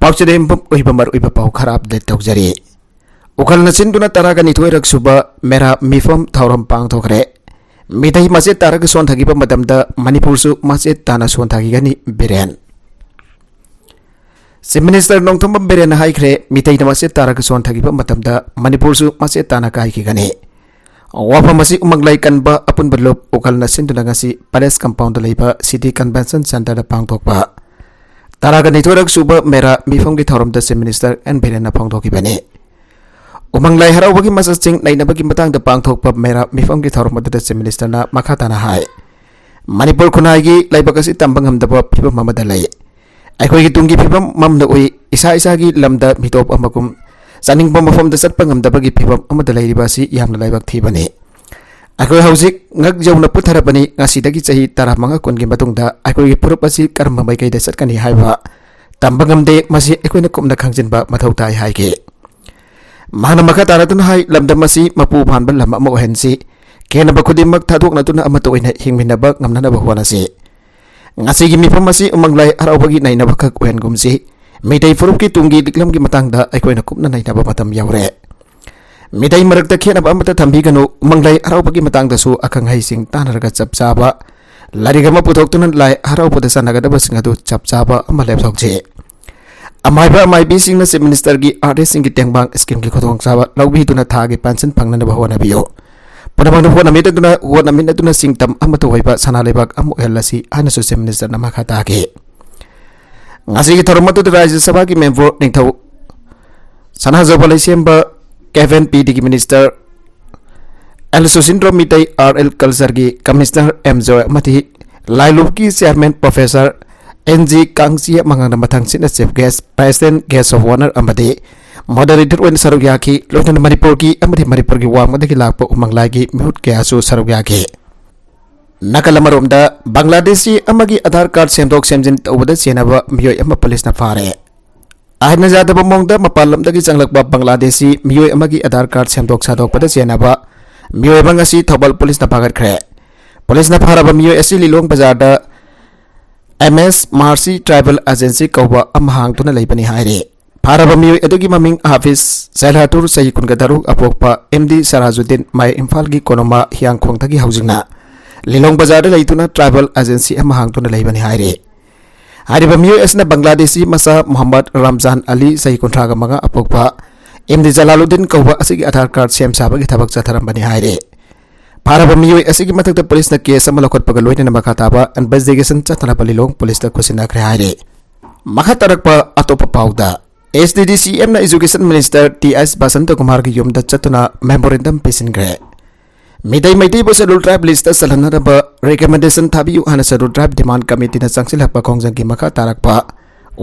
पाउचदेम मर पाउ खराब दे तौजरी उखल नचिंदुना तरागा निथोइरक सुबा मेरा मिफम थौरम पांगथोखरे मिथै मचेत तारग सोनथागिब मदमदा मणिपुरसु मचेत ताना सोनथागिगनी बिरेन चीफ मिनिस्टर नोंथोम बिरेन हाइख्रे मिथै मचेत तारग सोनथागिब मदमदा मणिपुरसु मचेत ताना काइखिगनी वाफम असी उमंगलाई कनबा अपुनबा लोप उखल नचिंदुना ngasi पैलेस कंपाउंड लेबा सिटी कन्वेंशन सेंटर दा पांगथोकबा तारागा निथोइरक सुबा मेरा मिफम की थौरम दा चीफ मिनिस्टर एन बिरेन पांगथोकिबनी उमंगलाई हराउबगी मसचिंग नैनबगी मतंग पांगथोकपा मेरा मिफम की थौरम दा चीफ मिनिस्टर ना मखाताना हाय मणिपुर खुनागी लाइबकसी तंबंगमदबा फिबम ममदा लay अखोगी तुंगी फिबम ममदा उई इसा इसागी लमदा मितोप अमकुम चानिंगबा मफमदा चटपंगमदबगी फिबम अमदा लैरिबासी यामना लाइबक थीबनी अखोई हौजिक ngak jawna putharabani ngasidagi chahi 15 kungi matungda अखोगी पुरुप asi karma maikayda chatkani haiba तंबंगमदे मसी अखोइना कुमना खंगजिनबा मथौ ताई हाइगे माना मखा तारातुन हाई लमदमसी मपु भानबा लम अमा ओहेनसी केनबा खुदिमक थादोकनातुना अमतो ओइना हिंगमिनबा ngamnanaba होनसी ngasiगी मिफमसी उमंगलाई हराउबगी नैनबा खक ओहेनगुमसी मिदै फुरुपकी तुंगी लिकलमगी मतंगदा अखोइना कुमना नैनबा मतम यावरे मिदै मरकता खेनबा अमता थंबिगनु उमंगलाई हराउबगी मतंगदसु अखंग हाइसिंग तानरगा चपचाबा लारिगमा पुथोक्तुना लाई हराउबदा सनगदबा सिंगदु चपचाबा अमा लेपथोकजे अमाइबा अमाइबी सिंह चीफ मिनिस्टर की आर्टिस्ट सिंह की टेंगबांग स्कीम की खुदोंग साबा लौबीदुना थागे पेंशन फंगनब होनबियो पुनमन होनमिदुना सिंह तम अमतो होइबा सनालेबाग अमु एलसी आनसु चीफ मिनिस्टर नमा खातागे ngasi की थरमतु राज्य सभा की मेंबर निथौ सनाजबलै सेंबा केवन पीडी की मिनिस्टर एल सुसिंद्रो मितै आरएल कल्चर की कमिश्नर एम जॉय मथि लाइलुब की चेयरमैन प्रोफेसर एनजी कांगसी मंगन मथंग सिना chief guest president guest of honour अमदे मॉडरेटर ओइन सरुक याखी लोटन मणिपुर की वांगमदगी लाप उमंगलाई की म्यूट कयासु सरुक याखी नकल मरोमदा बांग्लादेशी अमगी आधार कार्ड सेमदोक सेमजिन तौबदा चेनबा मियोय अमा पुलिस ना फारे आइना जादब मोंगदा मपाल लमदगी चंगलकबा बांग्लादेशी मियोय अमगी आधार कार्ड सेमदोक सादोकपदा चेनबा मियोय बंगसी थौबल पुलिस ना फागरखरे पुलिस ना फारबा मियोय असि Lilong बाजारदा MS Marcy Tribal Agency कौबा अमहांगतुना लैबनी हाइरे फारब मियोय अदुगी ममिंग हाफिज सैलहाटुर सही कुनगदरु अपोकपा MD सराजुद्दीन माय इम्फाल की कोनोमा हियांगखोंगतगी हौजिंगना लिलोंग बाजार लैतुना ट्राइबल एजेंसी अमहांगतुना लैबनी हाइरे हारिब मियोय असना बांग्लादेशी मसा मोहम्मद रमजान अली सही कुंथ्रागा मंगा अपोकपा MD जलालुद्दीन कौबा असिगी आधार कार्ड सेम साबगी थबक चथरमबनी हाइरे फारब मियोय असिगी मथकता पुलिस ना केस अमा लखोटपगा लोइना मखाताबा इन्वेस्टिगेशन चथना लिलोंग पुलिस ता खुसिनाखरे हाइरे मखा तरकपा अतोपा पाउदा SDDCM ना education minister TS Basant Kumar की युमदा चतुना मेमोरेंडम पिसिनग्रे मिदै मैदै बो शेड्यूल ट्राइब लिस्ट सलहनरबा रिकमेंडेशन थाबियु हाना शेड्यूल ट्राइब डिमांड कमिटी ना चंगसिलहपा खोंगजंग की मखा तारकपा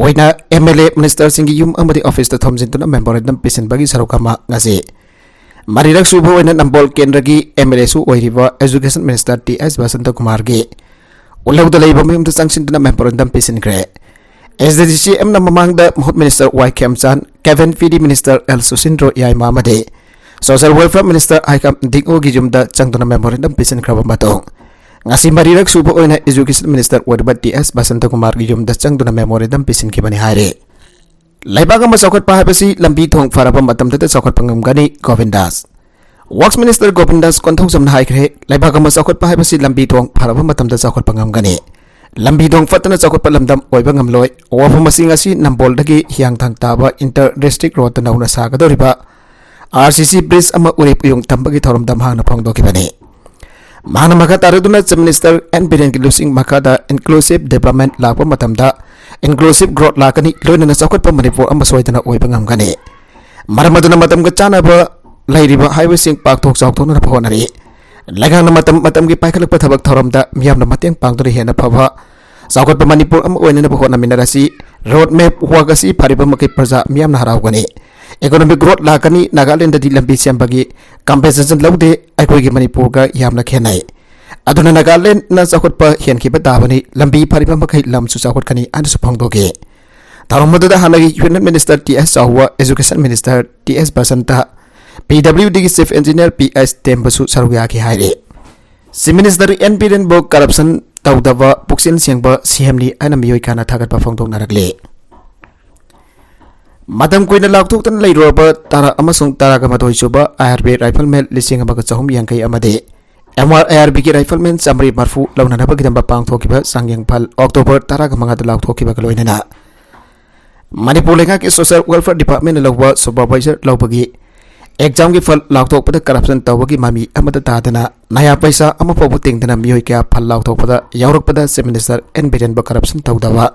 ओइना MLA मिनिस्टर सिंगी युम अमदि ऑफिस ता थोमजिनतुना मेमोरेंडम पिसिनबगी सरुकमा ngasi मरीरक सुबह ओइना नंबोल केंद्र की MLA सु ओइरिबा education minister TS Basant Kumar की उलौदा लैबा मयुमदा चंगसिनतुना मेमोरेंडम पिसिनग्रे SDDCM ना ममांगदा मुख्य minister Y Kemchan केवन PD minister L Susindro Yaima मदे सोशल वेलफेयर मिनिस्टर आइकम दिगो की जुमदा चंगतुना मेमोरेंडम पिसिनख्रबा मतोंग ngasi मरीरक सुबह ओइना education minister ओइरिबा TS Basant Kumar की जुमदा चंगतुना मेमोरेंडम पिसिनखिबनि हाइरे लाइबाग अमा चौखटपा हाइबसी लंबी थोंग फारबा मतमदता चौखटपा ngमगनी गोविंदास वर्क्स मिनिस्टर गोविंदास कोंथौजमना हाइख्रे लाइबाग अमा चौखटपा हाइबसी लंबी थोंग फारबा मतमदा चौखटपा ngमगनी लंबी थोंग फतना चौखटपा लमदम ओइबा ngमलोय वाफम मसिंग असि नंबोलदगी हियांगथांग ताबा इंटर डिस्ट्रिक्ट रोड नौना सागदोरिबा RCC ब्रिज अमा उरेप उयोंग तंबगी थौरम दमहांगना फोंगदोकिबनी माना मखा तारुदुना चीफ मिनिस्टर एन बिरेन की लुसिंग मखादा इंक्लूसिव डेवलपमेंट लापा मतमदा इंक्लूसिव ग्रोथ लाकनी लोइनना चौखटपा मणिपुर अमा सोइदना ओइबा ngमगनी मरमदुना मतमगा चानाबा लैरिबा हाईवे सिंग पाकथोक चाउथोना फोनरी लैगांगना मतम की पाइखलकपा थबक थौरमदा मियामना मतेंग पांगदुरी हेना फबा चाउखटपा मणिपुर अमा ओइनना होनामिनरासी रोड मैप वागसी फारिबा मकै प्रजा मियामना हराउगनी इकोनॉमिक ग्रोथ लाकनी नागालैंड दी लंबी सेंबगी कंपेंसेशन लौदे अखोइगी मणिपुर का यामना खेनाय अदुना नागालैंड ना चाउखटपा हेनखिबा ताबनी लंबी फारिबा मकै लमसु चाउखटकनी आनसु फंगदोगे थारमदुदा हानागी यूनियन मिनिस्टर TS चाउवा एजुकेशन मिनिस्टर TS बसंता PWD की चीफ इंजीनियर PS टेम्बसु सरुयाकी हाइरे चीफ मिनिस्टर N Biren बो करप्शन तौदबा पुक्सिन सेंबा CM नि आना मियोय खाना थागतपा फंगदोगनारगले Madam Queen Lautan Lay Robert Tara Amasung Taragamato Suba, IRB Rifleman Lissing Abakasahum Yankay Amade. MRIRB Rifleman Samri Marfu, Launabakidamba Pang Tokiba, Sangyang Pal, October Taragamanga Lau Tokiba Loinana. Manipulingak Social Welfare Department Lawa Supervisor Laubagi. Exam gi fal lautok pada corruption tawagi mami amata tadana naya paisa ama pobuting dana miyoi kya fal lautok pada yaurok pada minister en biren ba corruption tawdawa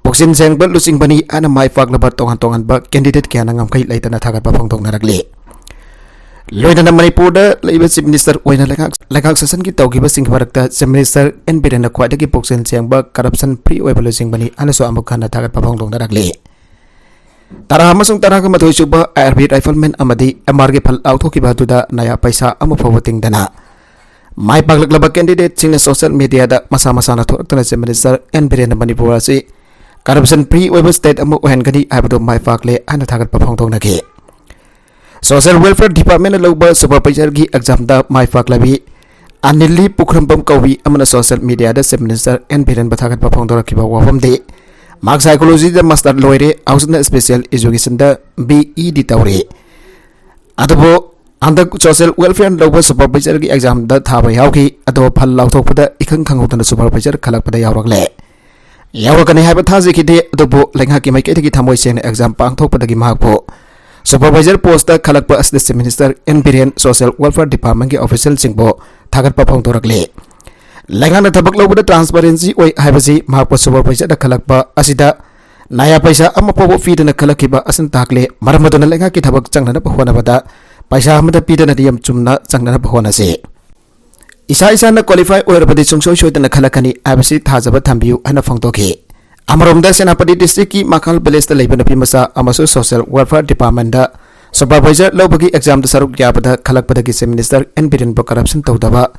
Poksin seng ba lusing bani ana mai fak labar tongan ba candidate kya nangam kai laitana thagat ba phongthok narakle loina na manipur da leiba chief minister oina lakak sasan ki tawgi ba sing barakta chief minister en biren na khwaida ki poksin seng ba corruption free oiba lusing bani ana so amuk khana thagat ba phongthok narakle Tara Hamasung Tara Kamatoi Suba, IRB Rifleman Amadi, Amarge Pal Autoki Batuda, Naya Paisa, Amopoting Dana. My Baglaba candidate, sing social media that Masamasana to Minister and Birena Manipurasi. Corruption pre Weber State Amu Hengadi, Abdo My Fakle, and a target Papontonaki. Social Welfare Department Loba Supervisor Gi exam da My Faklabi. Anili Pukrambam Kawi, Amana social media, the Minister and Biren Batagat Papondorakiba Wafam Day. Mark Psychology the Master Lawyer, Austin Special Education the BED Tauri. Adabo, under Social Welfare Lower Supervisor exam the Tabai Hauki, Ado Palau for the Ikan Kangot and the Supervisor Kalakpada Yarogle. Yarokani have a Taziki de Adobo, Langaki Maketi Tamoisian exam Pang Topada Gimapo. Supervisor poster Kalakpa as the Minister in Biren Social Welfare Department official Singbo, Tagat Papong Toragle. Langana tabak lo the transparency oi haibasi mahakpa supervisor da kalakpa asida naya paisa ama pobo feed na kalakiba asan takle maramadona lenga ki thabak changnana pahona bada paisa amada pidana diyam chumna changnana pahona se isa na qualify oir badi chungso shoidana khalakani abasi thajaba thambiu ana phangtoki amarom senapati district ki makal village da leibana pimasa amaso social welfare department da supervisor lobagi exam da saruk yabada khalakpada ki minister and biren corruption tawdaba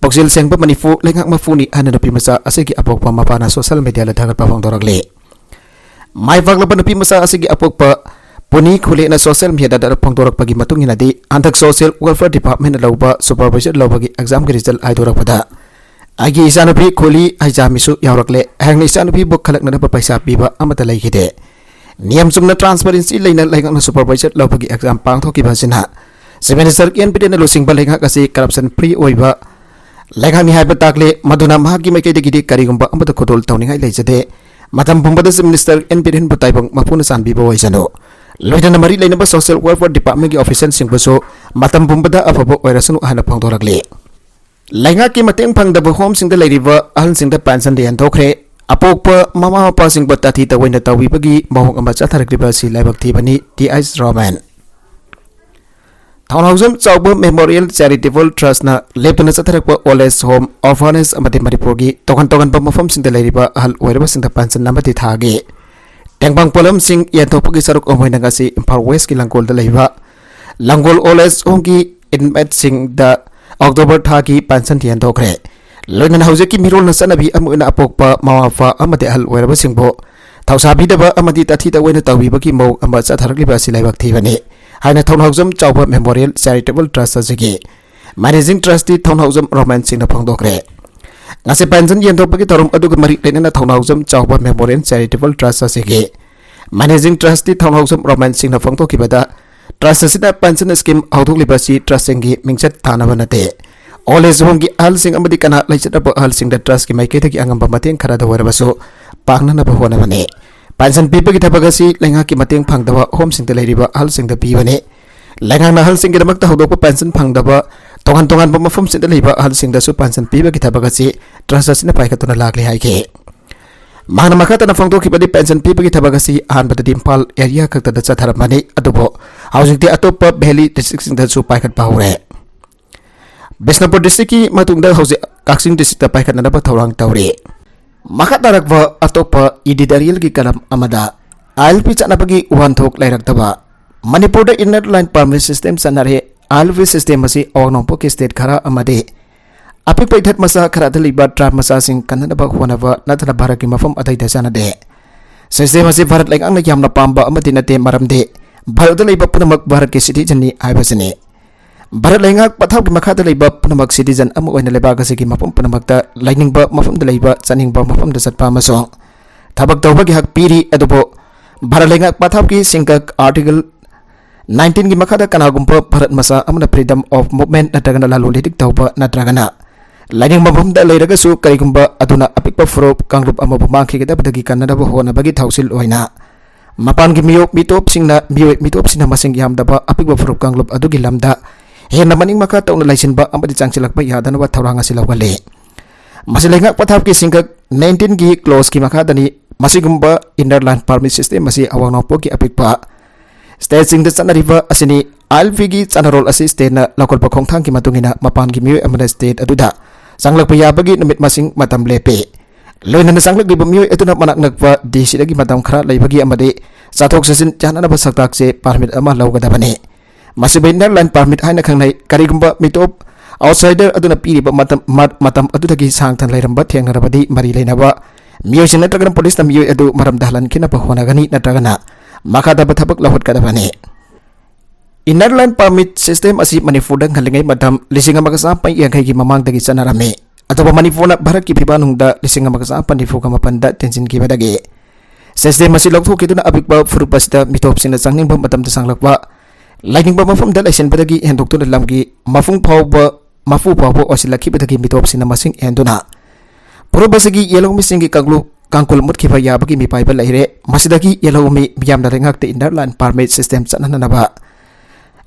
Poksil Sengpa Manifu, Langak Mafuni, and the Pimasa, Asiki Apokpa Mapana, social media, the Tagat Pavong Doragle. My Vaglapan Pimasa, Asiki Apokpa, Puni, Kule, and a social media that Pongdora Pagi Matunginadi, and the Social Welfare Department Loba, Supervisor Lobagi, exam result Idorapada. Agi Isanapi, Kuli, Ajamisu, Yarakle, Hang Isanapi, book collect Napa Paisa Piba, Amata Lakide. Niam Sumna Transparency, Lena, like on the Supervisor Lobagi exam Pangtoki Basina. Minister Ian Pidena losing Balinga Kasi, corruption pre Oiva. Like hai batakle maduna mahaki mai kede gidi karigumba amata khodol tawning hai leijade matam bumbada minister en birin butaibang mapuna sanbi bo isano loidana mari leinaba social welfare department ki official singbaso matam bumbada afabo oirasunu hana phangdoragle lainga ki mateng phangdaba home singda leiriba ahal singda pension de antokre apokpa mama pa singba tathi tawina tawibagi mahong ama chatharakriba si laibak thibani TS Roman Townhouse Chauba Memorial Charitable Trust na Leptana Satharakpa Oles Home Orphanage Amati Maripogi Tokan Pamafam Sing the Lariba Hal Wereba Sing the Pansan Namati Thagi Tangbang Polam Sing Yatopaki Saruk Omoinagasi Impar West Kilangol the Laiva Langol Oles Ongi Inmet Sing the October Thagi Pansan Tian Tokre Lonan Hauseki Mirol Nasanabi Amuna Apokpa Mawafa Amati Hal Wereba Singbo Tausabi Daba Amati Tatita Wena Tawibaki Mo Amat Satharakliba Silaibak Tivani Haina Townhouse Chauba Memorial Charitable Trust Asigi Managing Trustee Townhouse Romance Sing the Pongdokre Nasi Pansan Yentopaki Torum Aduk Mari Lena Townhouse Chauba Memorial Charitable Trust Asigi Managing Trustee Townhouse Romance Sing the Pongdoki Bada Trust Asina Pansan Scheme Auto Libasi Trustingi Mingset Tanavanate All is Hongi Al Sing Amadikana Light up Al Sing the Trust Kimaketaki Angamba Matin Karada Werabaso Pangana Bahonavane Pansan people get Bagasi, Langaki Mating Pangdava, Home Sing the Lady Hal Sing the Pivane. Langana Hal Sing the Makta Hodopa Pansan Pangdava, Tongan Bomafum Sing the Liba, Hal Sing the Supansan Piba Kitabagasi, Transas in the Paikatona Lagli Hike. Manamakata Fangtoki Badi Pansan Piba Kitabagasi, and but the Dimpal area Kata the Sataramani, Adobo, housing the Atopa Belly district in the Supaikat Power. Besnapo districti Matunda House Kaxing district the Paikanaba Torang Tauri. Makatarakwa atopa editorial ki kalam amada ILP chanapagi wanthok lairakdaba Manipur da inner line permit system sanare ILP system asi awnongpo ki state khara amade apik paithat masa khara thaliba trap masa sing kanadaba honava nathana bharat ki mafam adai da sanade system asi bharat like angna yamna pamba amati nate maramde bharat da leiba punamak bharat ki citizen ni aibasine Bharat Langak Pathau Makata Liba Punamak citizen Amu and Lebagasi Mapum Punamakta, Lightning Bug Mafum the Liba, Sunning Bug Mafum the Satpama song. Tabak Tobaki Hak Piri Adobo Bharat लेंगा पथाप की सिंकक article 19 की मखादा कनागुंपा भारत मसा अमना freedom of movement नत्रगना लालुलिटिक तौबा नत्रगना lining मफमदा लेरगसु करिगुंबा अदुना अपिकपा फ्रोप कांग्रुप अमबु मांखिगदबदगी कन्नदबु होनबगी थौसिल ओइना मपान की मिटोप सिंगना मिटोप सिंगना मसिंग यामदबा अपिकपा फ्रोप कांग्रुप अदुगी lambda हेन्ना मनिंग मखा तौना लाइसिनबा अमदि चांगचिलकबा यादनबा थौरांग असि लौगले मसिलेंगा पथाप की सिंकक 19 की क्लोज की मखादनी मसिगुंबा इनर लाइन परमिट सिस्टम मसि अवांगनोपो की अपिकपा स्टेट सिंग चनरिबा असini आलपी की चनरोल असि स्टेट ना लकोलपा खोंथांग की मतुंगिना मपान की मियो अमदा स्टेट अदुदा सांगलकपा याबगी नुमित मसिंग मतम लेपे लोइनना सांगलकलिबा मियो एतुना मनाक नकपा डीसी दगी मतम खरा लैबगी अमदे चाथोक ससिन जाननबा सक्ताक से परमिट अमा लौगदबने मसिबे इनर लाइन परमिट हाइना खंगनै करिगुंबा मिटोप आउटसाइडर अदुना पीरिबा मतम अदुदगी सांगथन लैरंबा थेंगरबदी मरि लेनबा मियोसिन नत्रगन पुलिस ना मियो अदु मरम दहलन खिना पहोनगनी नत्रगना मखादब थबक लहटकदबने इनर लाइन परमिट सिस्टम असि मणिपुर खलिंगै मथम लिसिंग अमगसा पै यांखै की ममांगदगी चनरमे अथवा मणिपुर भारत की फिबानुंगदा लिसिंग अमगसा पनिफुगा मपनदा टेंशन की बदगे सिस्टम असि लौथोकिदुना अबिकबा फुरुपसिदा मिथोपसिना चांगनिंगबा मतमदा सांगलकबा लाइनिंगबा मफमदा लाइसेंबदगी हेंदोक्तुना लमगी मफुंग फावबा मफु फावबा ओसिलखिबदगी मिथोपसिना मसिंग हेंदुना पुरुबसगी येलोमी सिंगी कांगलु कांकुल मुतखिबा याबगी मिपाइबा लैरे मसिदगी येलोमी बियामदा रेंगाक्ते इनर लाइन परमिट सिस्टम चनननबा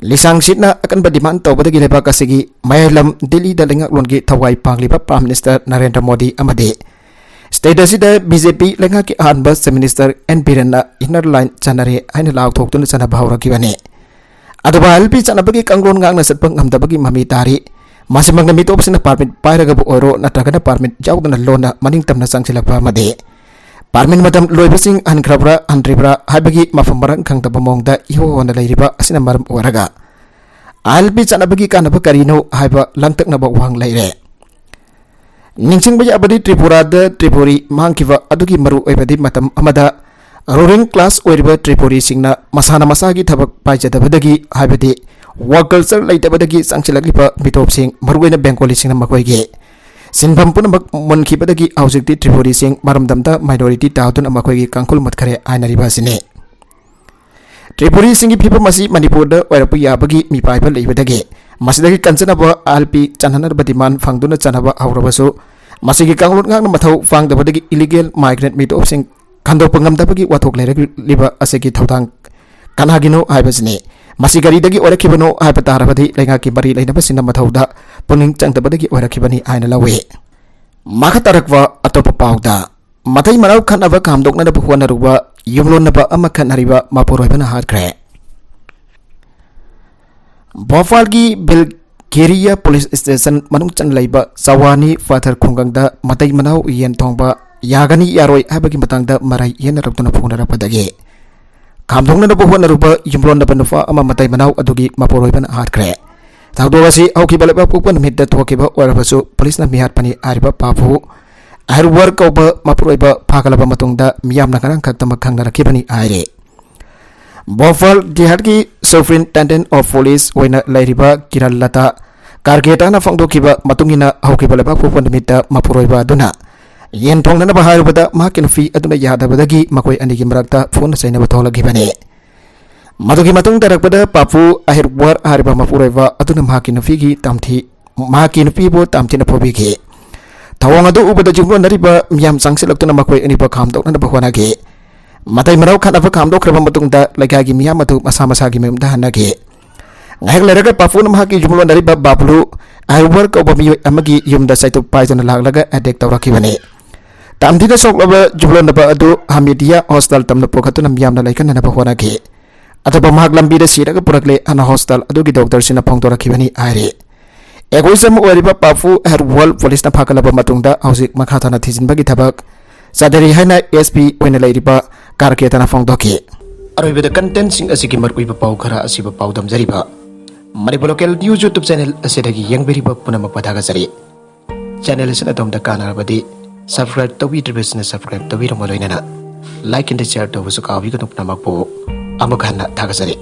लिसांग सिटना अकनबा डिमांड तौबदगी लेबा कासिगी मयलम दिल्ली दा लेंगाक्लोन की थवाई पांगलिबा प्राइम मिनिस्टर नरेंद्र मोदी अमदे स्टेट असिदा बीजेपी लेंगा की अहनबा chief minister N बिरेनना inner line चनरे हाइना लाउथोक्तुना चनबा हौरकिबने अदबा LP चनबगी कांगलोन गांगना सतपंग हमदबगी mummy तारी मासिमंगना मिटोपसिना परमिट पाइरगबु ओरो नत्रगना परमिट जाउदना लोना मनिंग तमना चांगसिलकपा मदे परमिट मतम लोइबसिंग अनख्रबरा अनद्रिबरा हाइबगी मफम बरंग खंगतबा मोंगदा इहोना लैरिबा असिना मरम ओरगा आलपी चनबगी कानबा करिनो हाइबा लंगतकनबा वांग लैरे निंगसिंगबा याबदी त्रिपुरादा त्रिपुरी मांगखिबा अदुगी मरु ओइबदी मतम अमदा रूलिंग क्लास ओइरिबा त्रिपुरी सिंगना मसाना मसागी थबक पाइजदबदगी हाइबदी वर्क कल्चर लैतबदगी चांगचिलकलिबा मिटोपसिंग मरुगैना बेंगोली सिंगना मखोइगे सिनफम पुनमक मुनखिबदगी औजिकति त्रिपुरी सिंग मरमदमदा माइनॉरिटी ताउतुन मखोइगी कांकुल मतखरे आइनरिबासिने त्रिपुरी सिंगी फिबम मसी मणिपुरदा ओइरपु याबगी मिपाइबा लैबदगे मसिदगी कंचनबा आलपी चननरबा डिमांड फंगदुना चनबा हौरबसु मसिगी कांगलोन गांगना मथौ फांगदबदगी इलीगल माइग्रेंट मिटोपसिंग खंदोपा ngam वाथोक लेरलिबा असेगी थौदांग कनागिनो हाइबसने मसी गरीदगी ओरखिबनो हाइबा तारबदी लेंगा की बरी लेनबसिना मथौदा पुनिंग चंगदबदगी ओरखिबनी आइना लवे माखा तरकवा अतोप पाउदा मथै मराव खनबा कामदोकना बुखवनरुबा युमलोनबा अमा खनरिबा मापुरोइबना हादख्रे भोपाल की बिलगेरिया पुलिस स्टेशन मनुंग चंग लैबा सवानी फाथर खुंगंगदा मथै मनाव येन थोंबा यागनी यारोय हाइबगी मतंगदा मराय येनरबतुना फुनरपदगे खामदोंगनबु होनरुबा युमलोनबा नुफा अमा मथै मनाव अदुगी मापुरोइबना हादख्रे थाउदोवासी औखिबा लेबा पुपन मिद्दा थोकिबा ओरबसु पुलिसना मिहातपनी आरिबा पाफु आइरवर कौबा मापुरोइबा फागलबा मतुंगदा मियामना गरंग खक्तमा खंगनरखिबनी आइरे भोपाल डिहाट की सुप्रिंटेंडेंट ऑफ पुलिस ओइना लैरिबा किरण लता कारगेटाना फंगदोखिबा मतुंगिना औखिबा लेबा पुपन मिद्दा मापुरोइबा दुना येन थोंगनबा हाइरबदा माके नुफी अदुना यादबदगी मकोय अनिगी मरक्ता फोन सैनबा थोलगिबने मदुगी मतुंग तरकबदा पापु आहिरवर हारिबा मापुरोइबा अदुना माके नुफीगी तामथी माके नुफीबो तामथिना फोबिगे थवंग अदु उबदा जुंगलो नरिबा मियाम चांगसिलक्तुना मकोय अनिबा खामदोकनबा होनागे मथै मराव खनबा खामदोखरबा मतुंगदा लैगागी मियाम अदु मसा मसागी मेमदा हनागे ngahek leraga papuna mahaki jumlo nariba bablu आइवर कौबा मियोय अमगी युमदा साइतु पाइजना लागलगा अटैक तौरखिबने तामदिना सोक्लबा जुबलोनबा अदु हमिदिया हॉस्टल तमना पोखतुना मियामना लैकननबा होनागे अथवा महाग लंबीदा सिरगा पुरकले अना हॉस्टल अदुगी डॉक्टर सिना फोंदोरखिबनी आइरे एगोइसम ओरिबा पाफु हेरवल पुलिसना फाकलबा मतुंगदा हौजिक मखाथाना थिजिनबगी थबक सदरी हाइना एसपी ओइना लैरिबा कारकेतना फोंदोखि अरोइबदा कंटेंट सिंग असिगी मरकुइबा पाउ खरा असिबा पाउ दमजरिबा Manipur local news YouTube channel असिदगी यंगबेरिबा पुनमक पथागसरी चैनल असिना तोमदा कानारबदी सब्सक्राइब तौबीद्रिबसना सब्सक्राइब तौबीरमलोइनना लाइक एंड शेयर तौबसु काबिगनु पुनमकपो अमखाना थागसरी।